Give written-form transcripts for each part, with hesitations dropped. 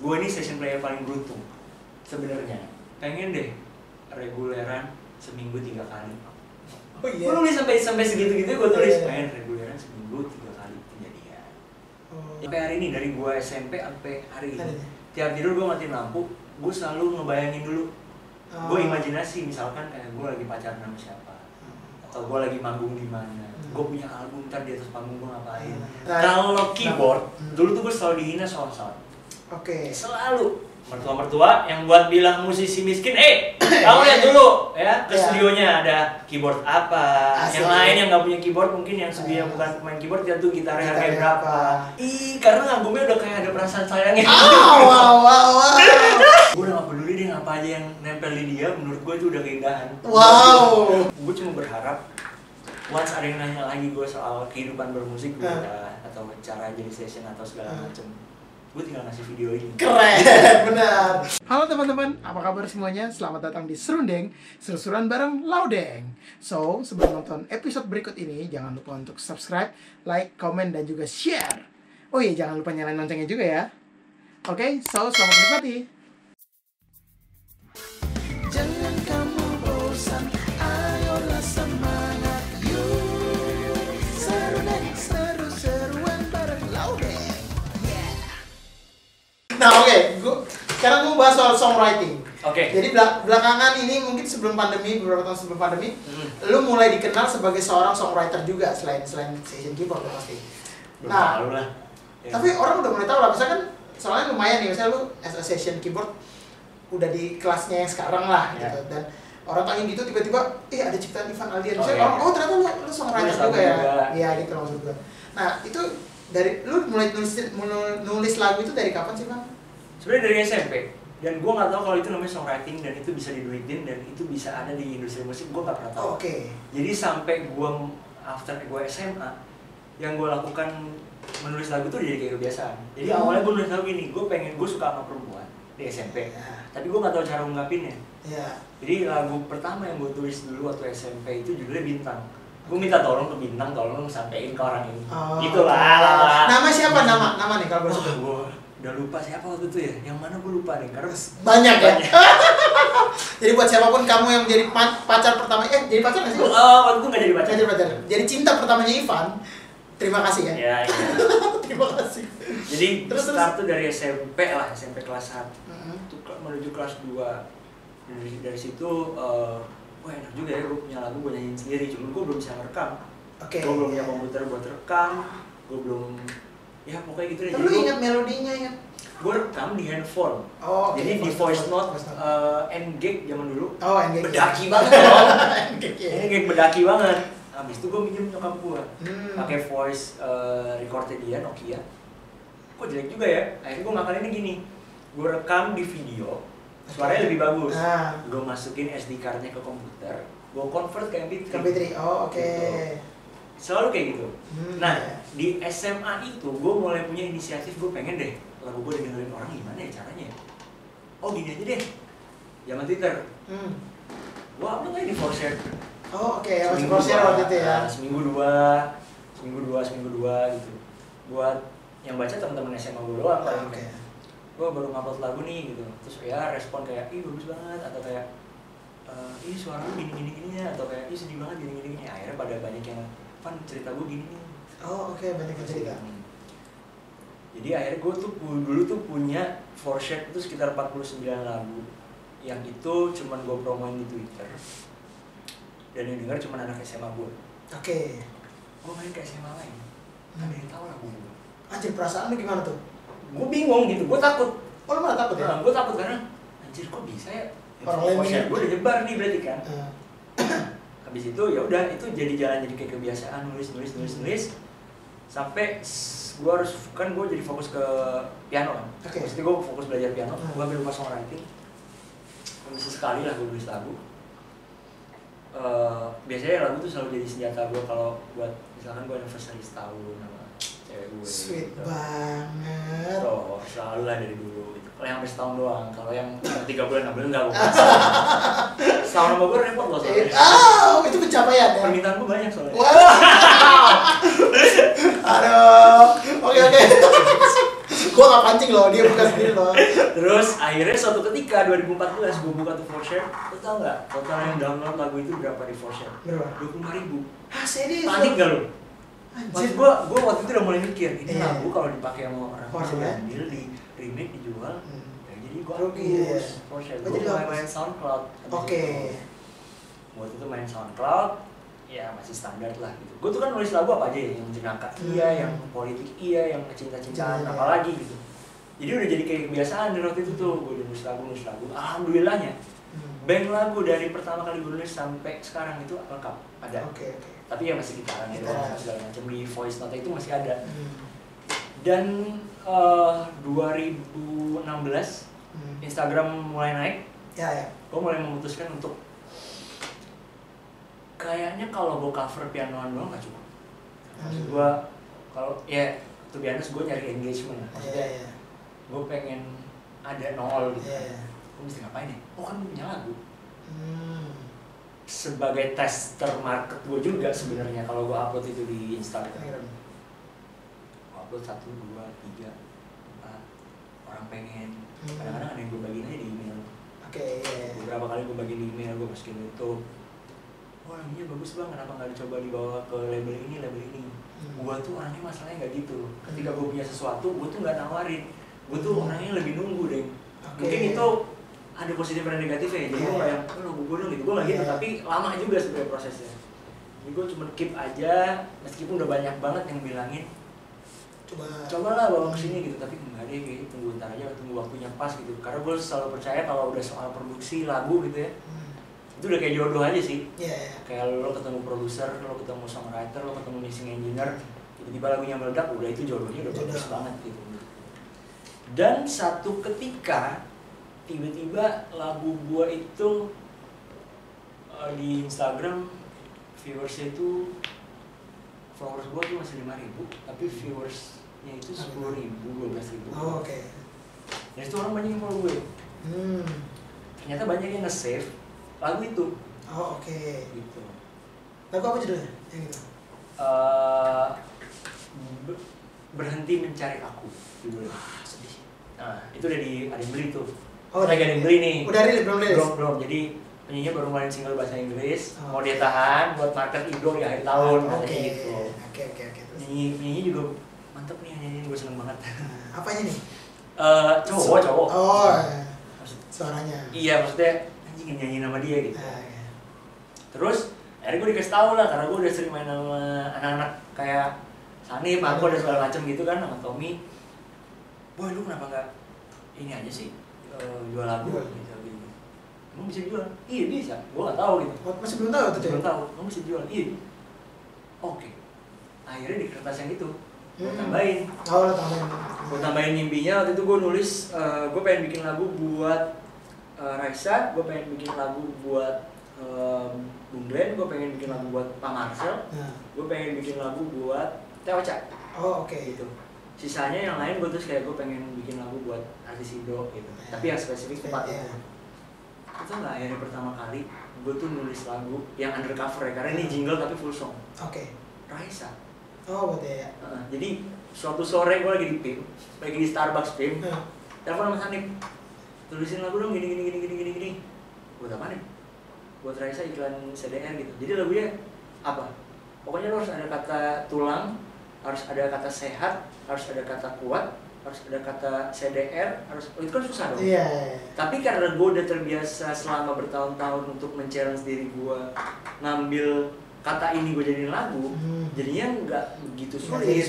gue ini session player paling beruntung sebenarnya. Pengen deh reguleran seminggu 3 kali. Oh iya. Gue nulis sampai segitu-gitu, gue tulis pengen reguleran seminggu 3 kali kejadian. Sampai hari ini, dari gue SMP sampai hari ini, tiap tidur gue matiin lampu, gue selalu ngebayangin dulu. Gue imajinasi misalkan kayak gue lagi pacaran sama siapa, atau gue lagi manggung di mana, gue punya album, ntar di atas panggung gue ngapain. Kalau keyboard, dulu tuh gue selalu dihina soal sound. Selalu mertua-mertua yang buat bilang musisi miskin, kamu lihat dulu ya ke studionya ada keyboard apa. Yang lain yang nggak punya keyboard mungkin yang sedia bukan pemain keyboard, dia tuh gitarnya harganya berapa. Karena albumnya udah kayak ada perasaan sayangnya. Gue udah gak peduli deh apa aja yang nempel di dia, menurut gue itu udah keindahan. Gue cuma berharap once ada yang nanya lagi gue soal kehidupan bermusik gue atau cara jadi session atau segala macem, gue tinggal ngasih video ini. Keren, benar. Halo teman-teman, apa kabar semuanya? Selamat datang di Serundeng, seru-seruan bareng Laudeng. So, sebelum nonton episode berikut ini, jangan lupa untuk subscribe, like, komen, dan juga share. Oh iya, jangan lupa nyalain loncengnya juga ya. Oke, so selamat menikmati. Jangan kamu bosan, ayolah semangat, yuk. Serundeng, seru-seruan bareng Laudeng. Nah sekarang gue bahas soal songwriting. Jadi belakangan ini mungkin sebelum pandemi, beberapa tahun sebelum pandemi, lu mulai dikenal sebagai seorang songwriter juga selain session keyboard pasti. Nah, tapi orang udah mulai tahu lah, misalnya kan soalnya lumayan nih, misalnya lu as a session keyboard udah di kelasnya yang sekarang lah gitu, dan orang tanya gitu tiba-tiba, ada ciptaan Ivan Aldian, misalnya orang, ternyata lu songwriter juga ya, iya gitu maksud gue. Nah itu dari lu mulai nulis lagu itu dari kapan sih Bang? Sebenarnya dari SMP, dan gue nggak tahu kalau itu namanya songwriting dan itu bisa diduitin dan itu bisa ada di industri musik, gue nggak pernah tahu. Jadi sampai gue after gue SMA, yang gue lakukan menulis lagu itu jadi kayak kebiasaan. Jadi awalnya gue nulis lagu gini, gue suka sama perempuan di SMP, tapi gue nggak tahu cara ungkapinnya. Jadi lagu pertama yang gue tulis dulu waktu SMP itu judulnya Bintang. Gue minta tolong ke Bintang, tolong sampein ke orang ini. Gitulah. Nama siapa? Nama nih kalau boleh sebut. Gue udah lupa siapa waktu itu ya. Yang mana gue lupa nih, karena banyak ya. Jadi buat siapapun kamu yang jadi pacar pertama, jadi pacar nggak sih? Waktu itu nggak jadi pacar. Jadi cinta pertamanya Ivan. Terima kasih ya. Iya. Terima kasih. Jadi terus start tuh dari SMP lah, SMP kelas 1 menuju kelas 2. Dari situ wah enak juga ya, gue punya lagu, gue nyanyiin sendiri, cuman gue belum bisa merekam. Gue belum punya komputer buat rekam, gue belum, ya pokoknya gitu deh. Tapi lu ingat melodinya ya? Gue rekam di handphone. Jadi di voice note N-Gag zaman dulu. N-Gag. Bedaki banget loh. N-Gag bedaki banget. Habis itu gue minjem nyokap gue, pakai voice recordnya dia Nokia. Kok jelek juga ya? Akhirnya gue ngakalinnya gini, gue rekam di video. Suaranya lebih bagus. Gue masukin SD card-nya ke komputer, gue convert ke MP3. Gitu. Selalu kayak gitu. Nah, di SMA itu gue mulai punya inisiatif, gue pengen deh lagu gue didengerin orang, gimana ya caranya. Gini aja deh. Zaman Twitter. Gue upload aja di Forshare. Forshare waktu itu ya. Seminggu dua gitu. Buat yang baca teman-teman SMA gue doang. Gue baru ngupload lagu nih gitu, terus ya respon kayak ih bagus banget, atau kayak ih suara lu gini ya, atau kayak ih sedih banget gini. Akhirnya pada banyak yang Van cerita gue gini nih. Banyak yang cerita. Jadi akhirnya gue tuh dulu tuh punya Forshare itu sekitar 49 lagu, yang itu cuman gue promoin di Twitter dan yang denger cuman anak SMA gue. Gue main ke SMA lain, gak ada yang tahu lagu gue. Anjir, perasaan lu gimana tuh? Gue bingung gitu, gue takut. Lu malah takut ya? Gue takut karena anjir kok bisa ya? Orang lain gue udah nyebar nih berarti kan. Habis itu ya udah, itu jadi jalan jadi kayak kebiasaan nulis sampai gue harus kan gue jadi fokus ke piano kan. Maksudnya gue fokus belajar piano, gue ambil pas songwriting. Sekali lah gue nulis lagu. Biasanya lagu tuh selalu jadi senjata gue kalau buat misalkan gue anniversary setahun sama cewek gue. Sweet banget. Selalu lah dari dulu gitu. Kalau yang sampai setahun doang, kalau yang 3 bulan 6 bulan enggak gue. Setahun sama gue repot loh soalnya. Itu pencapaian ya? Permintaan gue banyak soalnya. Aduh. Oke. Gua nggak pancing loh, dia buka sendiri loh. Terus akhirnya suatu ketika 2014 gue buka tuh 4Share. Lo tau nggak total yang download lagu itu berapa di 4Share? Berapa? 25.000. Ah, serius? Panik gak lo? Anjir. Gue waktu itu udah mulai mikir, ini lagu kalau dipakai sama orang bisa ya? diambil, di remake, dijual. Ya jadi gue rugi ya. 4Share. Gue mulai main SoundCloud. Oke. Waktu itu main SoundCloud, ya masih standar lah gitu. Gue tuh kan nulis lagu apa aja ya, yang jenaka iya, yang politik iya, yang cinta-cintaan apalagi gitu. Jadi udah jadi kayak kebiasaan dari waktu itu tuh, gue nulis lagu. Alhamdulillahnya, bank lagu dari pertama kali gue nulis sampai sekarang itu lengkap, ada. Oke. Tapi ya masih gitaran gitu, segala macam di voice note itu masih ada. Dan 2016 Instagram mulai naik, ya. Gue mulai memutuskan untuk kayaknya kalau gue cover pianoan doang gak cukup. Maksud gue kalau ya to be honest, gue nyari engagement lah. Maksudnya gue pengen ada nongol gitu. Gue mesti ngapain ya? Oh kan gue punya lagu. Sebagai tester market gue juga sebenarnya kalau gue upload itu di Instagram. Gue upload 1, 2, 3, 4 orang pengen. Kadang-kadang ada yang gue bagiin aja di email. Beberapa kali gue bagiin di email, gue masukin YouTube. Wah lagunya bagus bang, kenapa nggak dicoba dibawa ke label ini? Gue tuh orangnya masalahnya nggak gitu. Ketika gue punya sesuatu, gue tuh nggak nawarin. Gue tuh orangnya lebih nunggu deh. Mungkin itu ada positif dan negatifnya. Jadi gue kayak, lagu gue dong gitu. Gue nggak gitu, tapi lama juga sebenarnya prosesnya. Jadi gue cuma keep aja, meskipun udah banyak banget yang bilangin, cobalah bawa ke sini gitu. Tapi nggak deh, kayak tunggu ntar aja, tunggu waktunya pas gitu. Karena gue selalu percaya kalau udah soal produksi lagu gitu ya, itu udah kayak jodoh aja sih. Kayak lo ketemu produser, lo ketemu songwriter, lo ketemu mixing engineer, tiba-tiba lagunya meledak, udah itu jodohnya udah bagus banget gitu. Dan satu ketika tiba-tiba lagu gua itu di Instagram viewersnya itu, followers gua tuh masih 5.000, tapi viewersnya itu 10.000, 12.000. Oke. Dan itu orang banyak yang follow gue. Ternyata banyak yang nge-save lagu itu. Oke. Gitu. Lagu apa judulnya? Yang itu? Berhenti mencari aku judulnya. Sedih. Nah, itu udah ada yang beli tuh. Lagi ada yang beli nih. Udah rilis belum rilis? Belum. Jadi penyanyinya baru ngeluarin single bahasa Inggris. Mau dia tahan buat market Indo di akhir tahun katanya gitu. Oke. Penyanyi juga mantep nih, nyanyiin gue seneng banget. Apanya nih? Cowok. Suaranya. Iya, maksudnya anjing nyanyi nama dia gitu. Terus akhirnya gue dikasih tau lah, karena gue udah sering main sama anak-anak kayak Sanif, aku dan segala macam gitu kan, sama Tommy. Boy, lu kenapa nggak ini aja sih jual lagu gitu. Emang bisa jual? Iya bisa, gue nggak tahu gitu. Masih belum tahu tuh? Belum tahu, emang bisa jual? Iya. Oke. Akhirnya di kertas yang itu gue tambahin. Gue tambahin mimpinya. Waktu itu gue nulis, gue pengen bikin lagu buat Raisa, gue pengen bikin lagu buat Bung Glenn, gue pengen bikin lagu buat Pak Marcel, gue pengen bikin lagu buat Teo Cak. Oke. Gitu. Sisanya yang lain gue terus kayak gue pengen bikin lagu buat artis Indo gitu. Tapi yang spesifik tempat itu. Itu nggak akhirnya pertama kali gue tuh nulis lagu yang undercover ya, karena ini jingle tapi full song. Raisa. Buat ya. Jadi suatu sore gue lagi di PIM, lagi di Starbucks PIM, telepon sama Sanif, tulisin lagu dong gini. Buat apa nih? Buat Raisa iklan CDR gitu. Jadi lagunya apa? Pokoknya lo harus ada kata tulang, harus ada kata sehat, harus ada kata kuat, harus ada kata CDR, itu kan susah dong. Tapi karena gue udah terbiasa selama bertahun-tahun untuk men-challenge diri gue, ngambil kata ini gue jadiin lagu, jadinya nggak begitu sulit.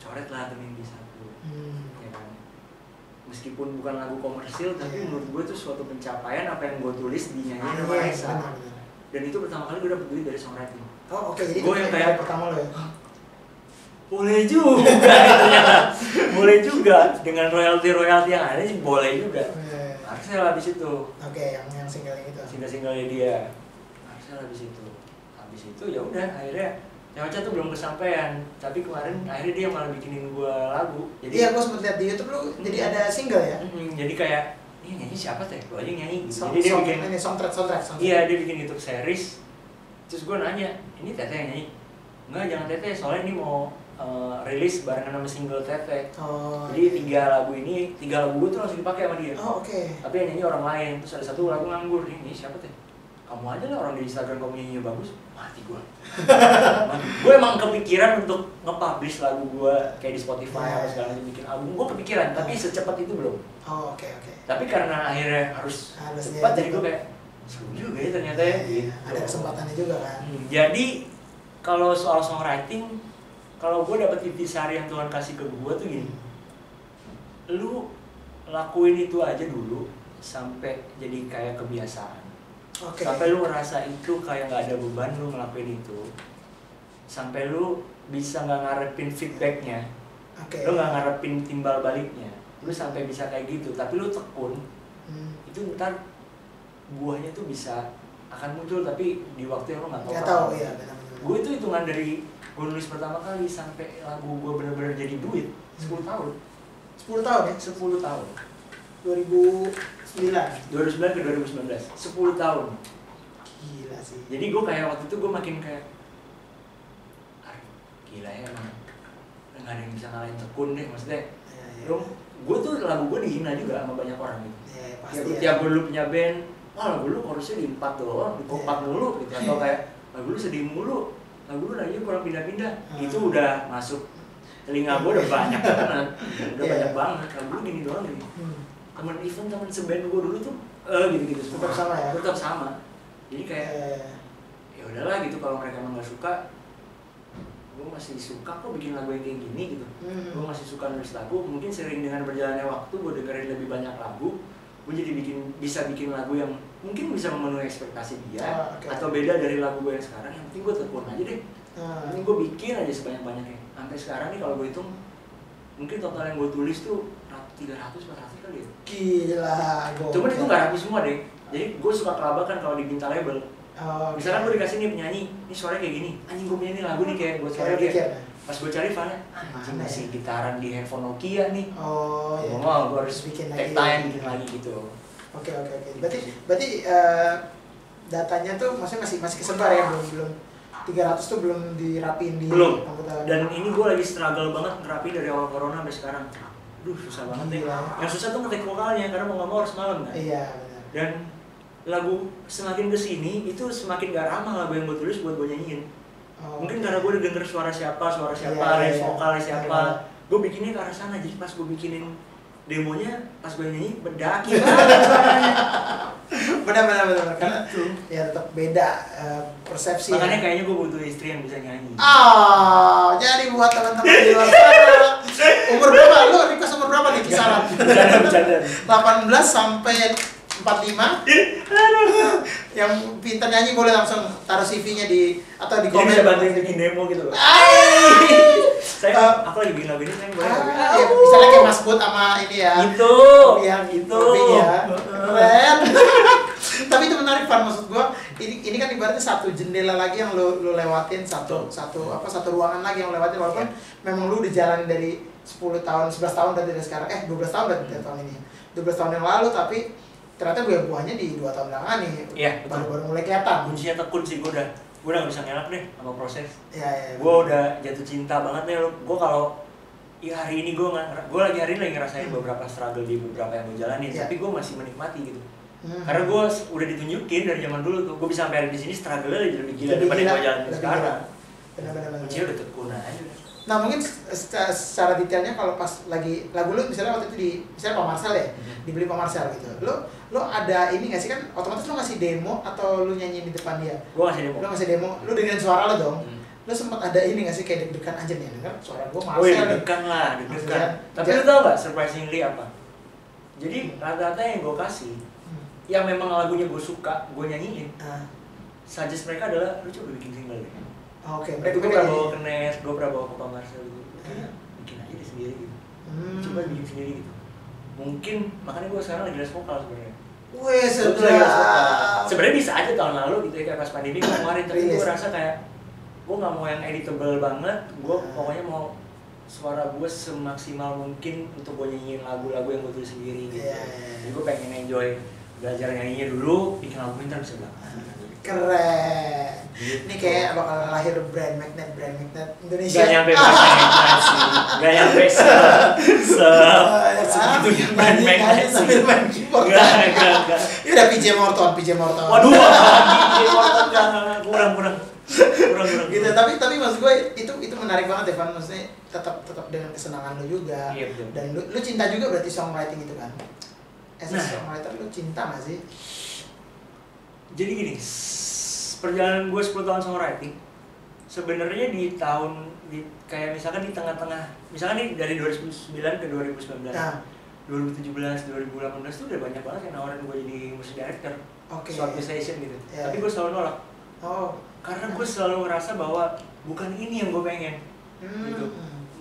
Coret lah tuh mimpi satu. Ya kan? Meskipun bukan lagu komersil, tapi menurut gue itu suatu pencapaian apa yang gue tulis di nyanyiin sama Raisa. Dan itu pertama kali gue dapet duit dari songwriting. Jadi gue yang kayak pertama lo ya? Boleh juga ternyata. Boleh juga dengan royalti yang ada sih boleh juga. Harusnya habis itu. Yang single itu. Single-singlenya dia. Harusnya habis itu ya udah akhirnya Nyawaca tuh belum kesampaian, tapi kemarin akhirnya dia malah bikinin gua lagu. Jadi iya, gua sempet lihat di YouTube lu jadi ada single ya. Jadi kayak ini nyanyi siapa teh? Gua aja nyanyi. Jadi dia bikin ini soundtrack. Iya, dia bikin YouTube series. Terus gua nanya, ini Teteh yang nyanyi? Enggak, jangan Teteh, soalnya ini mau rilis barengan sama single Tete. Jadi iya. 3 lagu gue tuh langsung dipakai sama dia. Tapi yang nyanyi orang lain. Terus ada satu lagu nganggur, ini siapa teh? Kamu aja lah, orang di Instagram kamu nyanyi bagus, mati gue. Gue emang kepikiran untuk nge-publish lagu gue kayak di Spotify atau segala macam, bikin album. Gue kepikiran, tapi secepat itu belum. Oke. Tapi karena akhirnya harus cepat, jadi gue kayak seru juga ya ternyata ya. Gitu. Ada kesempatannya juga kan. Jadi kalau soal songwriting, kalau gue dapet intisari yang Tuhan kasih ke gue tuh gini, lu lakuin itu aja dulu sampai jadi kayak kebiasaan. Sampai lu ngerasa itu kayak nggak ada beban lu ngelakuin itu, sampai lu bisa nggak ngarepin feedbacknya, lu nggak ngarepin timbal baliknya, lu sampai bisa kayak gitu. Tapi lu tekun, itu ntar buahnya tuh bisa akan muncul, tapi di waktu yang lu nggak tahu. Iya, gue itu hitungan dari gue nulis pertama kali sampai lagu gue bener-bener jadi duit 10 tahun. 10 tahun ya? 10 tahun. 2009 ke 2019, 10 tahun. Gila sih. Jadi gue kayak waktu itu gue makin kayak, gila ya emang nggak ada yang bisa ngalahin tekun deh, maksudnya. Gue tuh lagu gue dihina juga sama banyak orang gitu. Pasti tiap gue dulu punya band, lagu lu chorusnya di 4 doang, di 4 mulu gitu. Atau kayak lagu lu sedih mulu, lagu lu nanya kurang pindah-pindah. Itu udah masuk telinga gue udah banyak banget. Udah banyak banget, lagu lu gini doang gini. Teman seband gue dulu tuh gitu-gitu semua. Tetap sama ya? Tetap sama. Jadi kayak ya udahlah gitu, kalau mereka emang gak suka, gue masih suka kok bikin lagu yang kayak gini gitu. Gue masih suka nulis lagu. Mungkin sering dengan berjalannya waktu gue dengerin lebih banyak lagu, gue jadi bisa bikin lagu yang mungkin bisa memenuhi ekspektasi dia, atau beda dari lagu gue yang sekarang. Yang penting gue tekun aja deh. Ini gue bikin aja sebanyak-banyaknya. Sampai sekarang nih kalau gue hitung, mungkin total yang gue tulis tuh 300-400 kali ya. Gila, cuman itu nggak rapi semua deh. Jadi gue suka kelabakan kalau diminta label. Misalkan gue dikasih nih penyanyi, ini suaranya kayak gini, anjing gue punya nih lagu nih kayak buat suara dia. Pas gue cari filenya, anjing masih gitaran di handphone Nokia nih. Gue harus bikin take time bikin lagi gitu. Oke. Berarti datanya tuh maksudnya masih kesebar ya, belum 300 tuh belum dirapiin di belum. Dan ini gue lagi struggle banget ngerapiin dari awal corona sampai sekarang. Susah banget deh. Yang susah tuh ngetik vokalnya karena mau nggak mau harus malam kan. Iya, benar. Dan lagu semakin kesini itu semakin gak ramah lagu yang gue tulis buat gue nyanyiin. Mungkin karena gue udah denger suara siapa, range vokalnya siapa, gue bikinnya ke arah sana. Jadi pas gue bikinin demonya, pas gue nyanyi berdaki banget suaranya. Benar karena ya tetap beda persepsi. Makanya kayaknya gue butuh istri yang bisa nyanyi. Jadi buat teman-teman di luar sana, umur berapa lu? Request umur berapa nih kisaran? Bercanda. 18 sampai 45. Yang pintar nyanyi boleh langsung taruh CV-nya atau di komen. Bisa bantuin bikin demo gitu loh. Aku lagi bikin lagu ini, saya boleh. Ya, misalnya kayak Mas Bud sama ini ya. Itu. Ya. Keren. Tapi itu menarik, Van, maksud gua ini kan ibaratnya satu jendela lagi yang lu lewatin, satu ruangan lagi yang lewatin, walaupun memang lu udah jalanin dari 10 tahun, 11 tahun dari sekarang, 12 tahun dari tahun ini. 12 tahun yang lalu, tapi ternyata buahnya di 2 tahun belakangan nih. Iya, baru mulai kelihatan. Kuncinya tekun sih, gue udah gak bisa ngelak deh sama proses. Iya. Gue udah jatuh cinta banget nih. Gue kalau hari ini gue lagi ngerasain beberapa struggle di beberapa yang gue jalanin, tapi gue masih menikmati gitu. Karena gue udah ditunjukin dari zaman dulu tuh, gue bisa sampai di sini struggle-nya lebih gila daripada gue jalanin sekarang. Benar. Kuncinya udah tekun aja. Nah, mungkin secara detailnya kalau pas lagi lagu lu misalnya waktu itu misalnya Pak Marcel ya, dibeli Pak Marcel gitu. Lu ada ini nggak sih, kan otomatis lu ngasih demo atau lu nyanyi di depan dia? Gue ngasih demo. Lu ngasih demo, lu dengerin suara lu dong. Lu sempat ada ini nggak sih kayak deg-degan aja nih, denger suara gua Marcel. Deg-degan lah. Tapi lu tau nggak surprisingly apa? Jadi rata-rata yang gue kasih, yang memang lagunya gue suka, gue nyanyiin. Suggest mereka adalah lu coba bikin single deh. Oke. Gue pernah bawa ke Nes, gue pernah bawa ke Pak Marcel gitu. Bikin aja deh sendiri gitu. Coba bikin sendiri gitu. Mungkin makanya gue sekarang lagi les vokal sebenarnya. Wih, sedap. Sebenarnya bisa aja tahun lalu gitu ya, kayak pas pandemi kemarin, tapi gue rasa kayak gue nggak mau yang editable banget. Gue pokoknya mau suara gue semaksimal mungkin untuk gue nyanyiin lagu-lagu yang gue tulis sendiri gitu. Jadi gue pengen enjoy belajar nyanyinya dulu, bikin album ntar bisa belakangan. Keren. Ini kayak bakal lahir brand magnet Indonesia. Gak nyampe brand magnet sih, gak nyampe segitunya brand magnet sambil main keyboard. Gak. Ini udah PJ Morton. Waduh, PJ Morton kurang. Gitu, tapi maksud gue itu menarik banget ya, Van. Maksudnya tetap dengan kesenangan lu juga. Iya, betul. Dan lu cinta juga berarti songwriting itu kan. Songwriter lu cinta gak sih? Jadi gini, perjalanan gue 10 tahun songwriting sebenarnya kayak misalkan di tengah-tengah, misalkan nih dari 2009 ke 2019, 2017, 2018 tuh udah banyak banget yang nawarin gue jadi music director, suatu session gitu. Tapi gue selalu nolak. Karena gue selalu ngerasa bahwa bukan ini yang gue pengen. Gitu.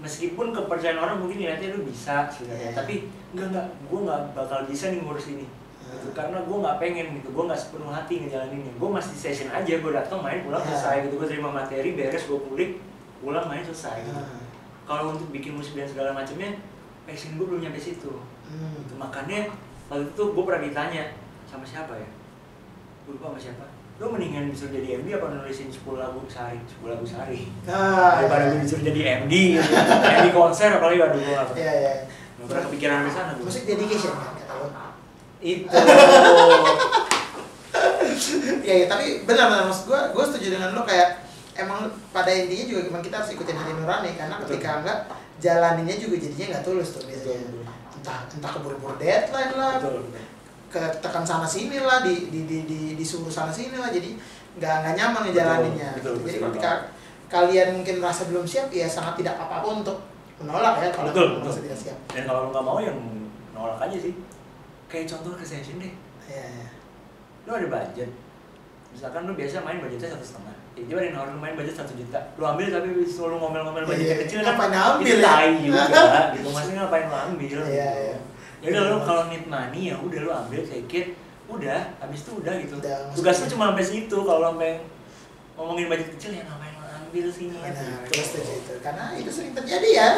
Meskipun kepercayaan orang mungkin nanti lu bisa sebenarnya, tapi enggak, gue nggak bakal bisa nih ngurus ini. Gitu. Karena gue nggak pengen gitu, gue nggak sepenuh hati ngejalaninnya. Gue masih session aja, gue datang main pulang selesai gitu. Gue terima materi, beres, gue kulik, pulang main selesai gitu. Kalau untuk bikin musik dan segala macamnya, passion gue belum nyampe situ. Gitu. Makanya waktu itu gue pernah ditanya sama siapa ya? Gue lupa sama siapa. Lo mendingan disuruh jadi MD apa nulisin 10 lagu sehari? Daripada gue disuruh jadi MD gitu. MD konser apalagi, waduh gue apa? Iya. Gak pernah kepikiran ke sana. Musik dedication kan kata lo? Itu. Ya, tapi benar maksud gue setuju dengan lo, kayak emang pada intinya juga memang kita harus ikutin hati nurani, karena ketika enggak jalaninnya juga jadinya nggak tulus tuh biasanya. Entah keburu-buru deadline lah, ketekan sana sini lah, disuruh sana sini lah, jadi nggak nyaman ngejalaninnya. Jadi ketika kalian mungkin merasa belum siap, ya sangat tidak apa-apa untuk menolak ya kalau merasa tidak siap. Dan kalau lo nggak mau, yang nolak aja sih. Kayak contoh ke session deh. Iya. Lo ada budget, misalkan lo biasa main budgetnya 1,5. Jadi ada yang nawarin main budget 1 juta. Lo ambil tapi selalu ngomel-ngomel budgetnya kecil kan? Ngapain ambil itu tai juga. Gitu, maksudnya ngapain lo ambil? Iya. Ya udah, lo kalau need money ya udah lo ambil, take it, udah, habis itu udah gitu. Tugasnya cuma sampai situ. Kalau sampai ngomongin budget kecil ya ngapain lo ambil sih? Nah, itu karena itu sering terjadi ya.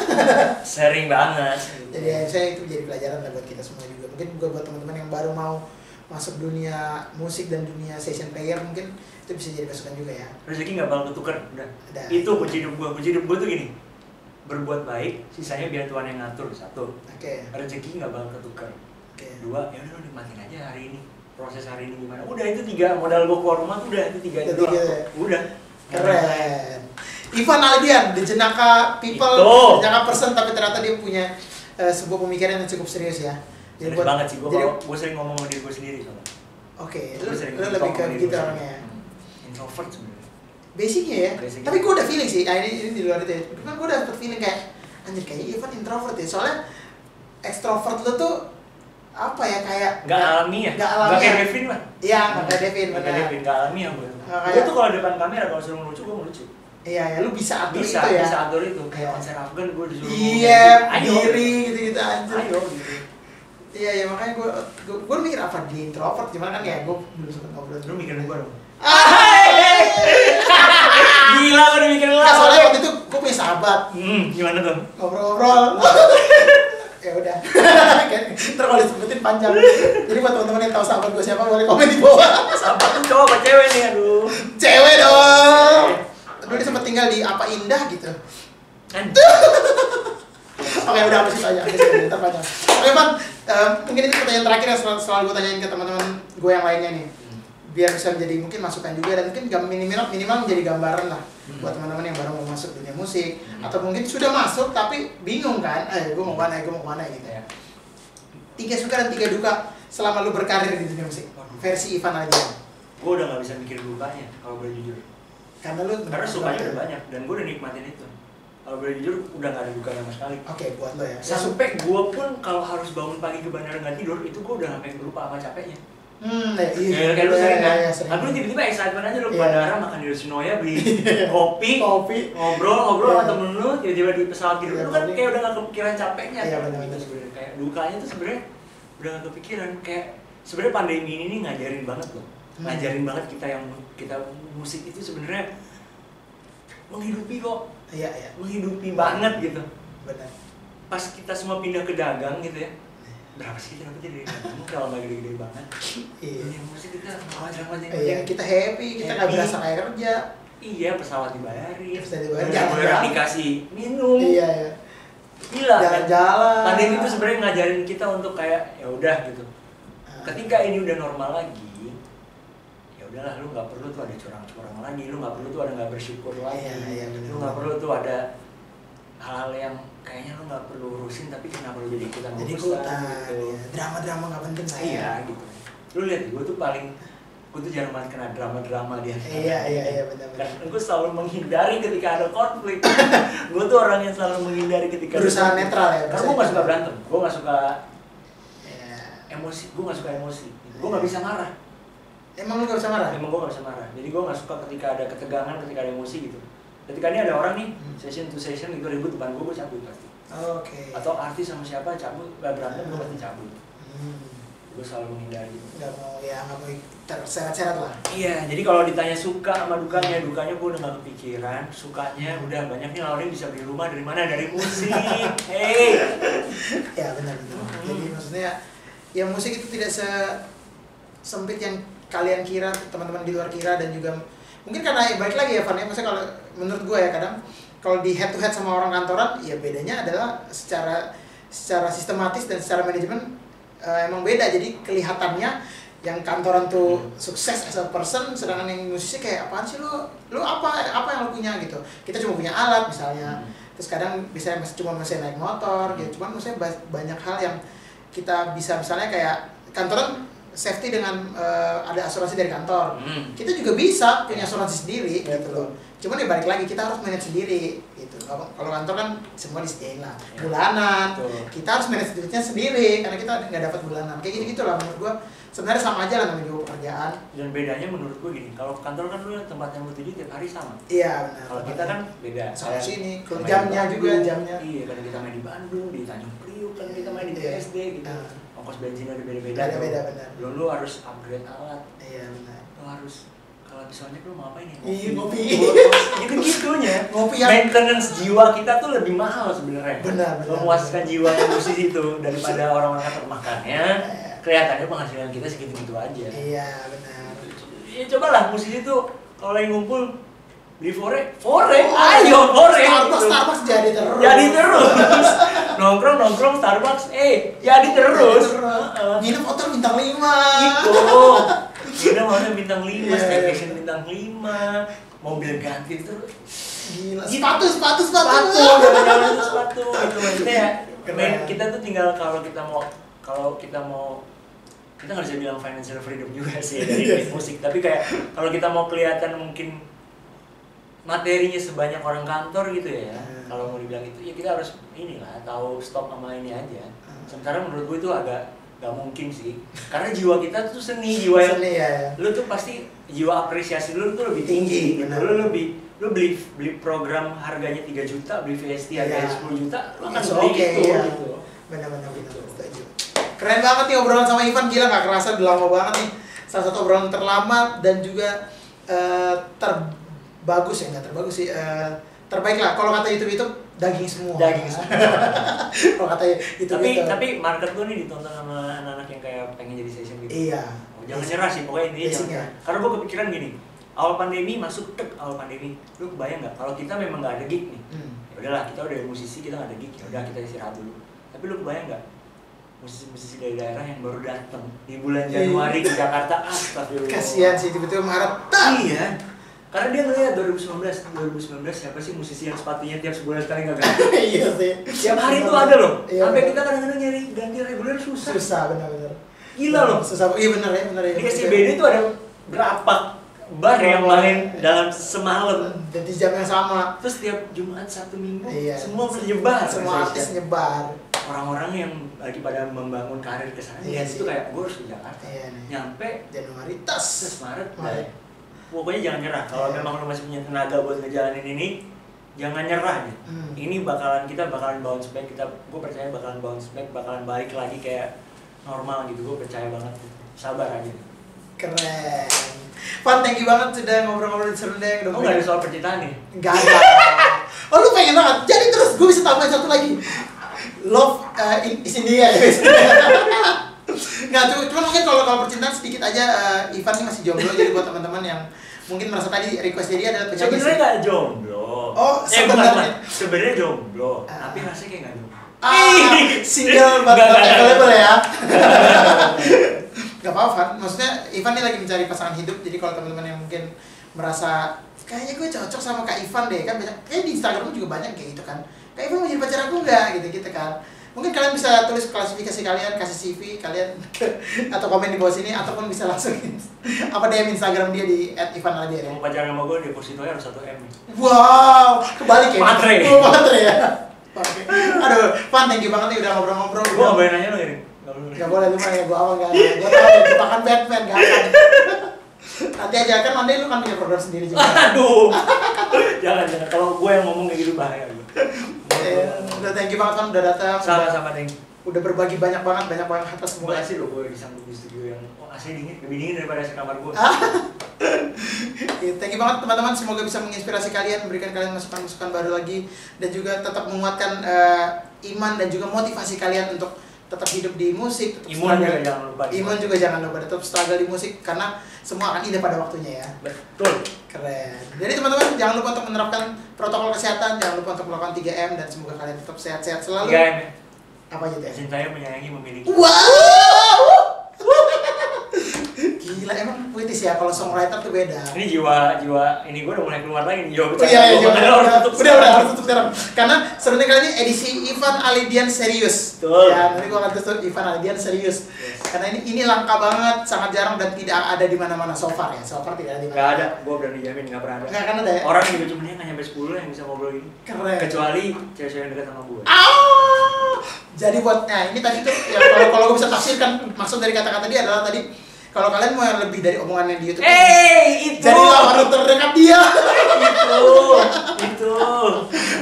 Sering banget. Jadi saya itu jadi pelajaran lah buat kita semua juga. Mungkin juga buat teman-teman yang baru mau masuk dunia musik dan dunia session player, mungkin itu bisa jadi masukan juga ya. Rezeki nggak bakal ketukar, udah. Itu kunci hidup gue tuh gini. Berbuat baik, sisanya biar Tuhan yang ngatur. 1. Rezeki nggak bakal ketukar. 2, ya udah lo nikmatin aja hari ini, proses hari ini gimana. Udah, itu 3 modal gue keluar rumah tuh udah itu 3 itu. Udah. Keren. Ivan Aldian, the Jenaka people, the Jenaka person, tapi ternyata dia punya sebuah pemikiran yang cukup serius ya. Serius banget sih, gue sering ngomong sama diri gue sendiri soalnya. Lu lebih ke gitu orangnya ya? Introvert sebenarnya. Basicnya ya? Tapi gue udah feeling sih, ini di luar itu ya. Cuman gue udah dapet feeling kayak, anjir kayaknya Ivan introvert ya. Soalnya extrovert lu tuh apa ya, kayak gak alami ya? Gak kayak Devin lah. Iya, gak kayak Devin, benar. Gak alami ya gue tuh kalau depan kamera, kalau suruh ngelucu, gue ngelucu. Iya, lu bisa atur itu ya? Bisa atur itu, kayak konser Afgan gue disuruh iya, diri gitu-gitu anjir. Ayo gitu. Iya, makanya gue mikir apa di introvert, gimana kan ya, gue belum sempat ngobrol. Lu mikirin gue dong? Gila, gue udah mikirin lu. Soalnya waktu itu gue punya sahabat. Gimana tuh? Ngobrol-ngobrol. Ya udah. Ntar kalau disebutin panjang. Jadi buat teman-teman yang tahu sahabat gue siapa, boleh komen di bawah. Sahabat tuh cowok apa cewek nih, aduh. Cewek dong. Dulu dia sempat tinggal di apa Indah gitu. Oke, udah habis itu aja. Ntar panjang. Oke, Van. Mungkin ini pertanyaan terakhir yang selalu gue tanyain ke teman-teman gue yang lainnya nih. Biar bisa menjadi mungkin masukan juga, dan mungkin minimal menjadi gambaran lah buat teman-teman yang baru mau masuk dunia musik, atau mungkin sudah masuk tapi bingung kan, gue mau mana gitu ya. 3 suka dan 3 duka selama lu berkarir di dunia musik versi Ivan aja. Gue udah gak bisa mikir dukanya kalau boleh jujur. Karena sukanya udah banyak dan gue udah nikmatin itu. Kalau boleh jujur udah gak ada duka sama sekali. Oke, buat lo ya. Sampai gue pun kalau harus bangun pagi ke bandara nggak tidur, itu gue udah sampai lupa sama capeknya. Iya. Kayak lu sering kan? Tapi lu tiba-tiba excitement aja lu ke bandara, makan di Yoshinoya, beli kopi, ngobrol sama temen lu, tiba-tiba di pesawat gitu. Lu kan kayak udah gak kepikiran capeknya. Iya, kan? Gitu sebenarnya. Kayak dukanya tuh sebenarnya udah gak kepikiran. Kayak sebenarnya pandemi ini ngajarin banget loh. Ngajarin banget kita musik itu sebenarnya menghidupi kok. Iya. Menghidupi banget gitu. Benar. Pas kita semua pindah ke dagang gitu ya. berapa sih kita dapat dari kamu kalau nggak gede-gede banget. Iya. Musik kita drama. Iya, kita happy, kita nggak berasa kayak kerja. Iya, pesawat dibayarin. Jalan-jalan dikasih minum. Iya. Gila. Jalan-jalan. Pandemi itu sebenarnya ngajarin kita untuk kayak ya udah gitu. Ketika ini udah normal lagi, ya udahlah, lu nggak perlu tuh ada curang-curang lagi, lu nggak perlu tuh ada nggak bersyukur lagi. Iya, lu nggak perlu tuh ada hal-hal yang kayaknya lu nggak perlu urusin tapi kenapa lu jadi ikutan gitu. Iya. Drama-drama nggak penting lah. Iya gitu. Lu lihat gue tuh jarang banget kena drama-drama dia. Iya benar. Karena gue selalu menghindari ketika ada konflik. Gue tuh orang yang selalu menghindari ketika berusaha netral ya. Karena gue nggak suka berantem, gue nggak suka emosi, gue nggak suka emosi. Gue nggak bisa marah. Emang lu nggak bisa marah? Emang gue nggak bisa marah. Jadi gue nggak suka ketika ada ketegangan, ketika ada emosi gitu. Ketika ini ada orang nih, session to session gitu ribut depan gue cabut pasti. Oke. Atau artis sama siapa cabut, gak berantem gue pasti cabut. Gue selalu menghindari. Nggak mau terseret-seret lah. Iya, jadi kalau ditanya suka sama dukanya gue udah nggak kepikiran. Sukanya udah banyak nih lawan bisa beli rumah dari mana, dari musik. Hey. Ya benar. Jadi maksudnya ya musik itu tidak sempit yang kalian kira, teman-teman di luar kira, dan juga mungkin karena balik lagi ya Van ya, maksudnya kalau menurut gue ya kadang kalau di head to head sama orang kantoran ya bedanya adalah secara sistematis dan secara manajemen emang beda. Jadi kelihatannya yang kantoran tuh sukses as a person, sedangkan yang musisi kayak apaan sih lu apa yang lu punya gitu. Kita cuma punya alat misalnya, terus kadang bisa cuma masih naik motor gitu. Cuman maksudnya banyak hal yang kita bisa, misalnya kayak kantoran safety dengan ada asuransi dari kantor. Kita juga bisa punya asuransi sendiri gitu loh. Cuman ya balik lagi kita harus manage sendiri gitu. Kalau kantor kan semua disediain lah. Bulanan. Kita harus manage duitnya sendiri karena kita nggak dapat bulanan. Kayak gitu lah menurut gua. Sebenarnya sama aja lah namanya juga pekerjaan. Dan bedanya menurut gua gini, kalau kantor kan lu tempat yang lu tuju tiap hari sama. Iya benar. Kalau kita kan beda. Sama sini, kalau jamnya juga jamnya. Iya, kadang kita main di Bandung, di Tanjung Priok, kan kita main di BSD gitu. Ongkos bensinnya udah beda-beda. Beda benar. Lu harus upgrade alat. Iya benar. Lu harus kalau misalnya lu mau ngapain ya? Iya, ngopi. Gitu-gitunya. Ngopi yang maintenance jiwa kita tuh lebih mahal sebenarnya. Benar. Memuaskan jiwa yang musisi itu daripada orang-orang kantor. Makanya kelihatannya penghasilan kita segitu-gitu aja. Iya, benar. Ya cobalah musisi tuh kalau lagi ngumpul beli fore, ayo fore. Starbucks jadi terus. Nongkrong Starbucks, jadi terus. Nginep hotel bintang 5. Gitu. Kita maunya bintang 5, staycation bintang 5, mobil ganti terus. Gila. Sepatu. Jangan sepatu. Itu maksudnya kita tuh tinggal kalau kita mau kita nggak bisa bilang financial freedom juga sih dari musik, tapi kayak kalau kita mau kelihatan mungkin materinya sebanyak orang kantor gitu ya, kalau mau dibilang itu ya kita harus inilah tahu stop sama ini aja. Sementara menurut gue itu agak nggak mungkin sih, karena jiwa kita tuh jiwa yang lu tuh pasti jiwa apresiasi lu tuh lebih tinggi gitu. Lu beli program harganya 3 juta, beli VST harganya 10 juta, lu akan beli itu gitu. Benar-benar setuju. Keren banget nih obrolan sama Ivan, gila nggak kerasa udah lama banget nih. Salah satu obrolan terlama dan juga terbagus ya, nggak terbagus sih, terbaik lah. Kalau kata YouTube daging semua. Kalau kata YouTube tapi market lu nih ditonton sama anak-anak yang kayak pengen jadi session gitu. Iya. Jangan nyerah sih pokoknya intinya jangan. Karena gue kepikiran gini, awal pandemi, lu kebayang nggak kalau kita memang nggak ada gig nih? Ya udahlah, kita udah musisi, kita nggak ada gig, ya udah kita istirahat dulu. Tapi lu kebayang nggak musisi-musisi dari daerah yang baru datang di bulan Januari ke Jakarta, astagfirullah. Kasihan sih, tiba-tiba Maret. Iya. Karena dia ngeliat 2019 siapa sih musisi yang sepatunya tiap sebulan sekali nggak ganti? Iya sih. Tiap hari itu ada loh. Sampai kita kadang-kadang nyari ganti reguler susah. Susah benar-benar. Gila loh. Susah. Iya benar ya. Di SCBD itu ada berapa bar yang main dalam semalam dan di jam yang sama. Terus tiap Jumat Sabtu Minggu semua menyebar. Semua artis nyebar. Orang-orang yang lagi pada membangun karir ke sana itu kayak gue harus ke Jakarta. Nyampe Januari tas Maret. Pokoknya jangan nyerah. Kalau memang lu masih punya tenaga buat ngejalanin ini, jangan nyerah gitu. Ini kita bakalan bounce back. Gue percaya bakalan bounce back, bakalan balik lagi kayak normal gitu. Gue percaya banget. Sabar aja. Keren. Van, thank you banget sudah ngobrol-ngobrol di Serundeng. Oh, nggak ada soal percintaan nih? Nggak ada. Oh, lu pengen banget. Jadi terus gue bisa tambahin satu lagi. Love is in the air. Nggak, cuma mungkin kalau percintaan sedikit aja, Ivan ini masih jomblo, jadi buat teman-teman yang mungkin merasa tadi request dia adalah penyanyi. Sebenarnya nggak jomblo. Oh, sebenarnya jomblo, tapi rasanya kayak nggak jomblo. Single but not available ya. Gak apa-apa, Van. Maksudnya Ivan ini lagi mencari pasangan hidup, jadi kalau teman-teman yang mungkin merasa kayaknya gue cocok sama Kak Ivan deh, kan banyak, kayak di Instagram juga banyak kayak gitu kan. Kak Ivan mau jadi pacar aku nggak, gitu kan. Mungkin kalian bisa tulis klasifikasi kalian, kasih CV kalian atau komen di bawah sini, ataupun bisa langsung apa DM Instagram dia di @ivanaldian. Mau pacaran sama gue, depositonya harus 1 M. Wow, kebalik ya. Matre ya. Oke. Aduh, Van, thank you banget nih udah ngobrol-ngobrol. Gue gak boleh nanya lo ini. Gak boleh, lumayan ya, gue awal gak. Gue tau ya, jebakan Batman, gak akan. Nanti aja, kan nanti lu kan punya program sendiri juga. Aduh. Jangan. Kalau gue yang ngomong kayak gitu bahaya gue. Udah thank you banget kan udah datang. Sama-sama, thank you. Udah berbagi banyak banget atas semua. Makasih lo gue disambut di studio yang AC dingin, lebih dingin daripada kamar gue. Thank you banget teman-teman, semoga bisa menginspirasi kalian, memberikan kalian masukan-masukan baru lagi, dan juga tetap menguatkan iman dan juga motivasi kalian untuk tetap hidup di musik. Imun juga jangan lupa. Imun juga jangan lupa, tetap struggle di musik karena semua akan indah pada waktunya ya. Betul. Keren. Jadi teman-teman jangan lupa untuk menerapkan protokol kesehatan, jangan lupa untuk melakukan 3M, dan semoga kalian tetap sehat-sehat selalu. 3M ya? Apa aja teh? Cintai, menyayangi, memiliki. Wow! Gila, emang puitis ya, kalau songwriter tuh beda. Ini jiwa ini gue udah mulai keluar lagi nih. Udah harus tutup sekarang. Karena sebenarnya kali ini edisi Ivan Alidian serius. Betul. Ya, nanti gue akan tutup Ivan Alidian serius. Yes. Karena ini langka banget, sangat jarang dan tidak ada di mana-mana so far ya. So far tidak ada di mana. Gak ada, gue berani jamin gak pernah ada. Gak akan ada ya. Orang juga cuma nggak nyampe 10 yang bisa ngobrol ini. Keren. Kecuali cewek-cewek yang dekat sama gue. Jadi ini tadi tuh ya, kalau gue bisa tafsirkan maksud dari kata-kata dia adalah tadi, kalau kalian mau yang lebih dari omongannya di YouTube, itu jadilah orang terdekat dia. itu.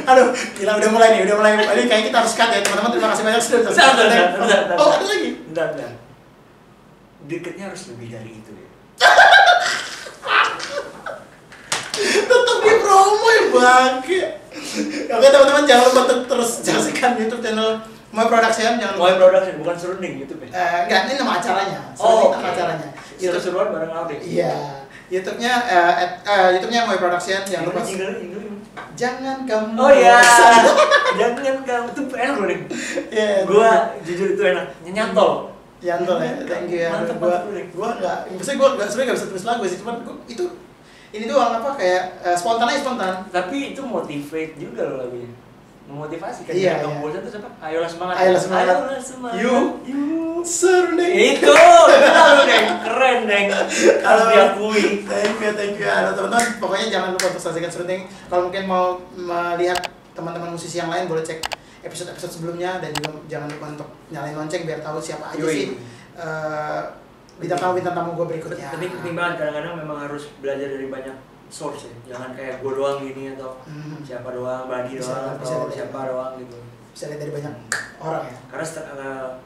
Aduh, gila udah mulai. Ini kayak kita harus cut ya teman-teman. Terima kasih banyak sudah Bentar. Oh, ada lagi. Bentar. Deketnya harus lebih dari itu ya. Tetap di promo ya bangke. Oke teman-teman, jangan lupa terus saksikan YouTube channel Moy Production, jangan lupa. Moy Production bukan serunding YouTube ya? Enggak, ini nama acaranya. Nama acaranya. Seru-seruan bareng Aldi. Iya. YouTube-nya YouTube-nya Moy Production, jangan lupa. Jangan kamu. Oh iya. Jangan kamu itu enak loh nih. Iya. Gua jujur itu enak. Nyantol. Nyantol ya. Thank you ya. Gua enggak, maksudnya gua sebenarnya enggak bisa tulis lagu sih, cuman itu ini doang apa kayak spontan. Tapi itu motivate juga loh lagunya. Memotivasi kan. Iya. Kamu bosan tuh siapa? Ayolah semangat. You seru deh. Itu lu deh, keren deh. Harus diakui. Thank you. Halo teman-teman, pokoknya jangan lupa untuk saksikan Serundeng. Kalau mungkin mau melihat teman-teman musisi yang lain, boleh cek episode sebelumnya, dan juga jangan lupa untuk nyalain lonceng biar tahu siapa aja sih bintang tamu gue berikutnya. Tapi penting banget, kadang-kadang memang harus belajar dari banyak source ya, jangan kayak gue doang gini atau siapa doang, Badi doang atau siapa doang gitu. Bisa lihat dari banyak orang ya. Karena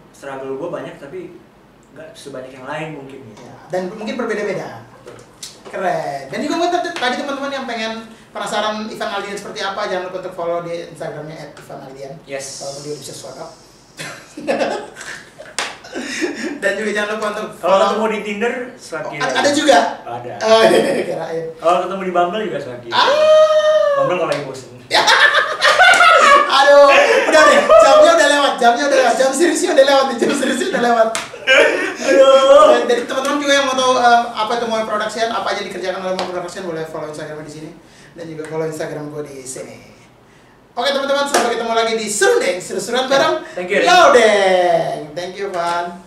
struggle gue banyak tapi nggak sebanyak yang lain mungkin gitu. Ya, dan mungkin berbeda-beda. Keren. Dan juga mungkin tadi teman-teman yang pengen penasaran Ivan Aldian seperti apa, jangan lupa untuk follow di Instagramnya @ivanaldian. Yes. Kalau dia bisa swipe up. Dan juga jangan lupa untuk kalau ketemu di Tinder swipe kiri. Ada juga? Ada. Kirain. Kalau ketemu di Bumble juga swipe kiri. Bumble kalau lagi bosen. Aduh, udah deh, jamnya udah lewat, jam seriusnya udah lewat. Aduh. Jadi teman-teman juga yang mau tahu apa itu Moy Production, apa aja dikerjakan oleh Moy Production, boleh follow Instagram di sini dan juga follow Instagram gue di sini. Oke teman-teman, sampai ketemu lagi di Serundeng, seru-seruan bareng. Thank you. Loading. Thank you, Van.